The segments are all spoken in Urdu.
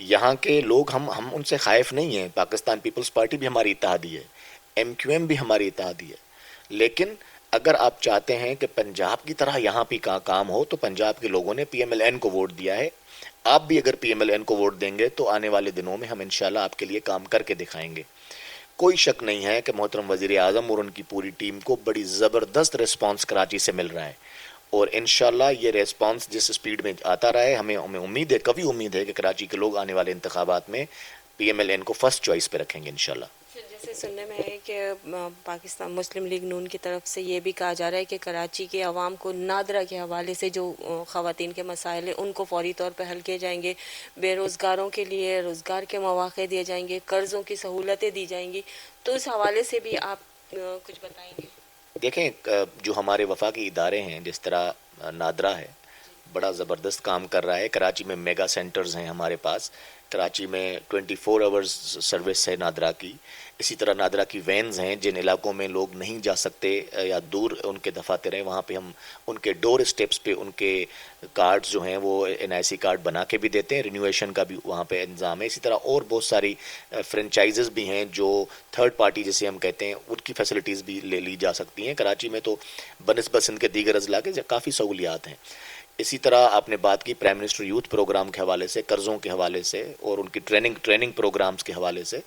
یہاں کے لوگ ہم ان سے خائف نہیں ہیں. پاکستان پیپلز پارٹی بھی ہماری اتحادی ہے, MQM بھی ہماری اتحادی ہے, لیکن اگر آپ چاہتے ہیں کہ پنجاب کی طرح یہاں بھی کام ہو تو پنجاب کے لوگوں نے PMLN کو ووٹ دیا ہے. آپ بھی اگر PMLN کو ووٹ دیں گے تو آنے والے دنوں میں ہم انشاءاللہ آپ کے لیے کام کر کے دکھائیں گے. کوئی شک نہیں ہے کہ محترم وزیر اعظم اور ان کی پوری ٹیم کو بڑی زبردست ریسپانس کراچی سے مل رہا ہے, اور انشاءاللہ یہ ریسپانس جس سپیڈ میں آتا رہا ہے, ہمیں امید ہے, کبھی امید ہے کہ کراچی کے لوگ آنے والے انتخابات میں PMLN کو فرسٹ چوائس پہ رکھیں گے انشاءاللہ. جیسے سننے میں ہے کہ پاکستان مسلم لیگ نون کی طرف سے یہ بھی کہا جا رہا ہے کہ کراچی کے عوام کو نادرا کے حوالے سے جو خواتین کے مسائل ہیں ان کو فوری طور پہ حل کیے جائیں گے, بے روزگاروں کے لیے روزگار کے مواقع دیے جائیں گے, قرضوں کی سہولتیں دی جائیں گی, تو اس حوالے سے بھی آپ کچھ بتائیں گے؟ دیکھیں, جو ہمارے وفاقی ادارے ہیں, جس طرح نادرا ہے بڑا زبردست کام کر رہا ہے. کراچی میں میگا سینٹرز ہیں ہمارے پاس, کراچی میں 24 آورز سروس ہے نادرا کی. اسی طرح نادرا کی وینز ہیں جن علاقوں میں لوگ نہیں جا سکتے یا دور ان کے دفاتر ہیں, وہاں پہ ہم ان کے ڈور اسٹیپس پہ ان کے کارڈز جو ہیں وہ NIC کارڈ بنا کے بھی دیتے ہیں, رینیویشن کا بھی وہاں پہ انتظام ہے. اسی طرح اور بہت ساری فرنچائزز بھی ہیں جو تھرڈ پارٹی جسے ہم کہتے ہیں, ان کی فیسلٹیز بھی لے لی جا سکتی ہیں. کراچی میں تو بنسبت سندھ کے دیگر اضلاع کے کافی سہولیات ہیں. اسی طرح آپ نے بات کی پرائم منسٹر یوتھ پروگرام کے حوالے سے, قرضوں کے حوالے سے اور ان کی ٹریننگ پروگرامز کے حوالے سے,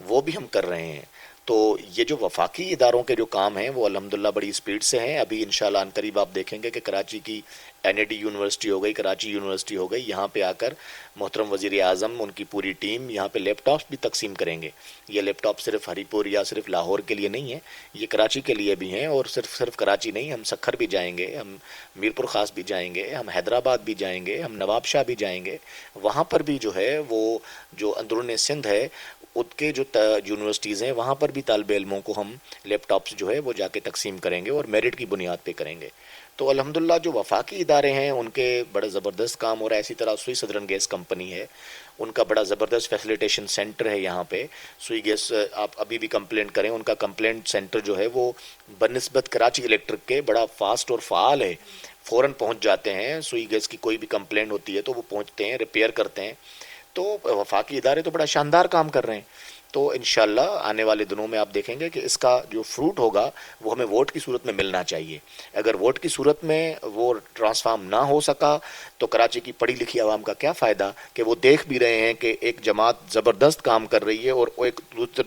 وہ بھی ہم کر رہے ہیں. تو یہ جو وفاقی اداروں کے جو کام ہیں وہ الحمدللہ بڑی سپیڈ سے ہیں. ابھی انشاءاللہ ان قریب آپ دیکھیں گے کہ کراچی کی NAD یونیورسٹی ہو گئی, کراچی یونیورسٹی ہو گئی, یہاں پہ آ کر محترم وزیر اعظم ان کی پوری ٹیم یہاں پہ لیپ ٹاپس بھی تقسیم کریں گے. یہ لیپ ٹاپ صرف ہری پور یا صرف لاہور کے لیے نہیں ہے, یہ کراچی کے لیے بھی ہیں. اور صرف کراچی نہیں, ہم سکھر بھی جائیں گے, ہم میرپور خاص بھی جائیں گے, ہم حیدرآباد بھی جائیں گے, ہم نواب شاہ بھی جائیں گے. وہاں پر بھی جو ہے وہ جو اندرون سندھ ہے ان کے جو یونیورسٹیز ہیں وہاں پر بھی طالب علموں کو ہم لیپ ٹاپس جو ہے وہ جا کے تقسیم کریں گے اور میرٹ کی بنیاد پہ کریں گے. تو الحمدللہ جو وفاقی ادارے ہیں ان کے بڑا زبردست کام ہو رہا ہے. اسی طرح سوئی سدرن گیس کمپنی ہے, ان کا بڑا زبردست فیسیلیٹیشن سینٹر ہے یہاں پہ. سوئی گیس آپ ابھی بھی کمپلینٹ کریں, ان کا کمپلینٹ سینٹر جو ہے وہ بنسبت کراچی الیکٹرک کے بڑا فاسٹ اور فعال ہے. فوراً پہنچ جاتے ہیں, سوئی گیس کی کوئی بھی کمپلینٹ ہوتی ہے تو وہ پہنچتے ہیں, ریپیئر کرتے ہیں. تو وفاقی ادارے تو بڑا شاندار کام کر رہے ہیں. تو انشاءاللہ آنے والے دنوں میں آپ دیکھیں گے کہ اس کا جو فروٹ ہوگا وہ ہمیں ووٹ کی صورت میں ملنا چاہیے. اگر ووٹ کی صورت میں وہ ٹرانسفارم نہ ہو سکا تو کراچی کی پڑھی لکھی عوام کا کیا فائدہ کہ وہ دیکھ بھی رہے ہیں کہ ایک جماعت زبردست کام کر رہی ہے اور ایک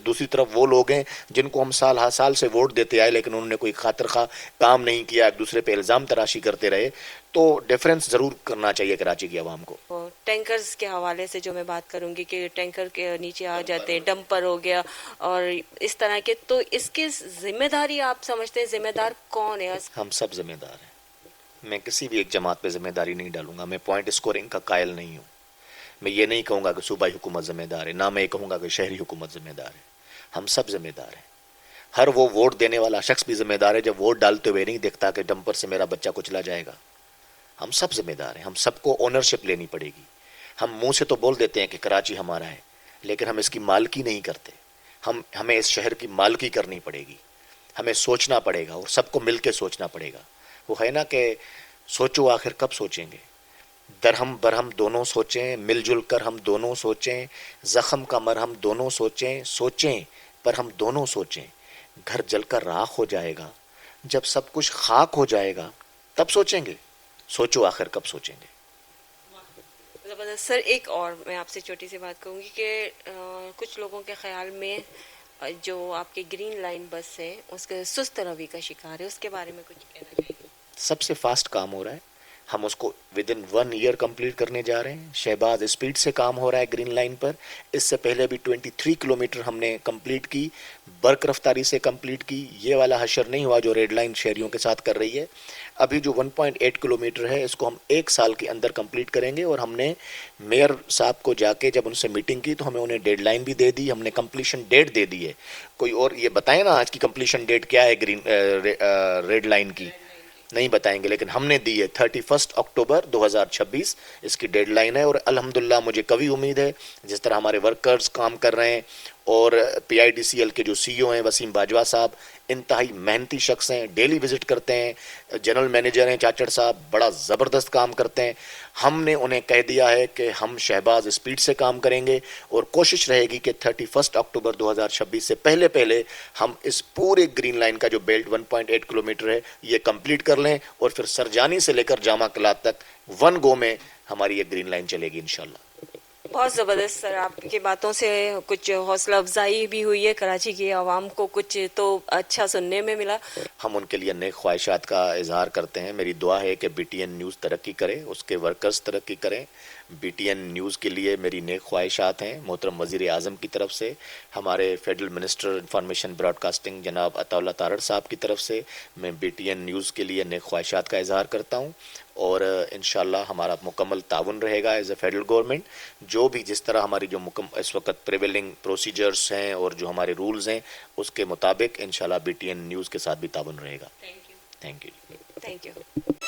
دوسری طرف وہ لوگ ہیں جن کو ہم سال ہر سال سے ووٹ دیتے آئے لیکن انہوں نے کوئی خاطر خواہ کام نہیں کیا, ایک دوسرے پہ الزام تراشی کرتے رہے. تو ڈیفرنس ضرور کرنا چاہیے کراچی کی عوام کو. ٹینکرز کے حوالے سے جو میں بات کروں گی کہ ٹینکر کے نیچے آ جاتے ہیں, ڈمپر ہو گیا اور اس طرح کے, تو اس کی ذمہ داری آپ سمجھتے ہیں ذمہ دار کون ہے؟ ہم سب ذمہ دار ہیں. میں کسی بھی ایک جماعت پہ ذمہ داری نہیں ڈالوں گا. میں پوائنٹ اسکورنگ کا قائل نہیں ہوں. میں یہ نہیں کہوں گا کہ صوبائی حکومت ذمہ دار ہے, نہ میں یہ کہوں گا کہ شہری حکومت ذمہ دار ہے. ہم سب ذمہ دار ہیں. ہر وہ ووٹ دینے والا شخص بھی ذمہ دار ہے جب ووٹ ڈالتے ہوئے نہیں دیکھتا کہ ڈمپر سے میرا بچہ کچلا جائے گا. ہم سب ذمہ دار ہیں. ہم سب کو اونرشپ لینی پڑے گی. ہم منہ سے تو بول دیتے ہیں کہ کراچی ہمارا ہے, لیکن ہم اس کی مالکی نہیں کرتے. ہمیں اس شہر کی مالکی کرنی پڑے گی. ہمیں سوچنا پڑے گا اور سب کو مل کے سوچنا پڑے گا. وہ ہے نا کہ سوچو آخر کب سوچیں گے, درہم برہم دونوں سوچیں, مل جل کر ہم دونوں سوچیں, زخم کا مرہم دونوں سوچیں, سوچیں پر ہم دونوں سوچیں. گھر جل کر راکھ ہو جائے گا, جب سب کچھ خاک ہو جائے گا تب سوچیں گے. سوچو آخر کب سوچیں گے. زبردست سر. ایک اور میں آپ سے چھوٹی سی بات کہوں گی کہ کچھ لوگوں کے خیال میں جو آپ کے گرین لائن بس ہے اس کے سست روی کا شکار ہے, اس کے بارے میں کچھ کہنا چاہیے؟ سب سے فاسٹ کام ہو رہا ہے. ہم اس کو ودن 1 ایئر کمپلیٹ کرنے جا رہے ہیں. شہباز اسپیڈ سے کام ہو رہا ہے گرین لائن پر. اس سے پہلے بھی 23 کلومیٹر ہم نے کمپلیٹ کی, برق رفتاری سے کمپلیٹ کی. یہ والا حشر نہیں ہوا جو ریڈ لائن شہریوں کے ساتھ کر رہی ہے. ابھی جو 1.8 کلومیٹر ہے اس کو ہم 1 سال کے اندر کمپلیٹ کریں گے. اور ہم نے میئر صاحب کو جا کے جب ان سے میٹنگ کی تو ہمیں انہیں ڈیڈ لائن بھی دے دی, ہم نے کمپلیشن ڈیٹ دے دی ہے. کوئی اور یہ بتائیں نا آج کی کمپلیشن ڈیٹ کیا ہے گرین ریڈ لائن کی, نہیں بتائیں گے, لیکن ہم نے دی ہے 31 اکتوبر 2026 اس کی ڈیڈ لائن ہے. اور الحمدللہ مجھے کبھی امید ہے جس طرح ہمارے ورکرز کام کر رہے ہیں اور پی آئی ڈی سی ایل کے جو سی او ہیں وسیم باجوہ صاحب انتہائی محنتی شخص ہیں, ڈیلی وزٹ کرتے ہیں. جنرل مینیجر ہیں چاچڑ صاحب, بڑا زبردست کام کرتے ہیں. ہم نے انہیں کہہ دیا ہے کہ ہم شہباز اسپیڈ سے کام کریں گے اور کوشش رہے گی کہ 31 اکتوبر 2026 سے پہلے ہم اس پورے گرین لائن کا جو بیلٹ 1.8 کلومیٹر ہے یہ کمپلیٹ کر لیں, اور پھر سرجانی سے لے کر جامع کلات تک ون گو میں ہماری یہ گرین لائن چلے گی انشاءاللہ. بہت زبردست سر, آپ کی باتوں سے کچھ حوصلہ افزائی بھی ہوئی ہے, کراچی کی عوام کو کچھ تو اچھا سننے میں ملا. ہم ان کے لیے نیک خواہشات کا اظہار کرتے ہیں. میری دعا ہے کہ بی ٹی این نیوز ترقی کرے, اس کے ورکرز ترقی کریں. بی ٹی این نیوز کے لیے میری نیک خواہشات ہیں محترم وزیر اعظم کی طرف سے, ہمارے federal minister information broadcasting جناب عطا اللہ تارڑ صاحب کی طرف سے میں بی ٹی این نیوز کے لیے نیک خواہشات کا اظہار کرتا ہوں, اور انشاءاللہ ہمارا مکمل تعاون رہے گا ایز اے فیڈرل گورنمنٹ. جو بھی جس طرح ہماری جو اس وقت پریویلنگ پروسیجرز ہیں اور جو ہمارے رولز ہیں اس کے مطابق انشاءاللہ بی ٹی این نیوز کے ساتھ بھی تعاون رہے گا. Thank you.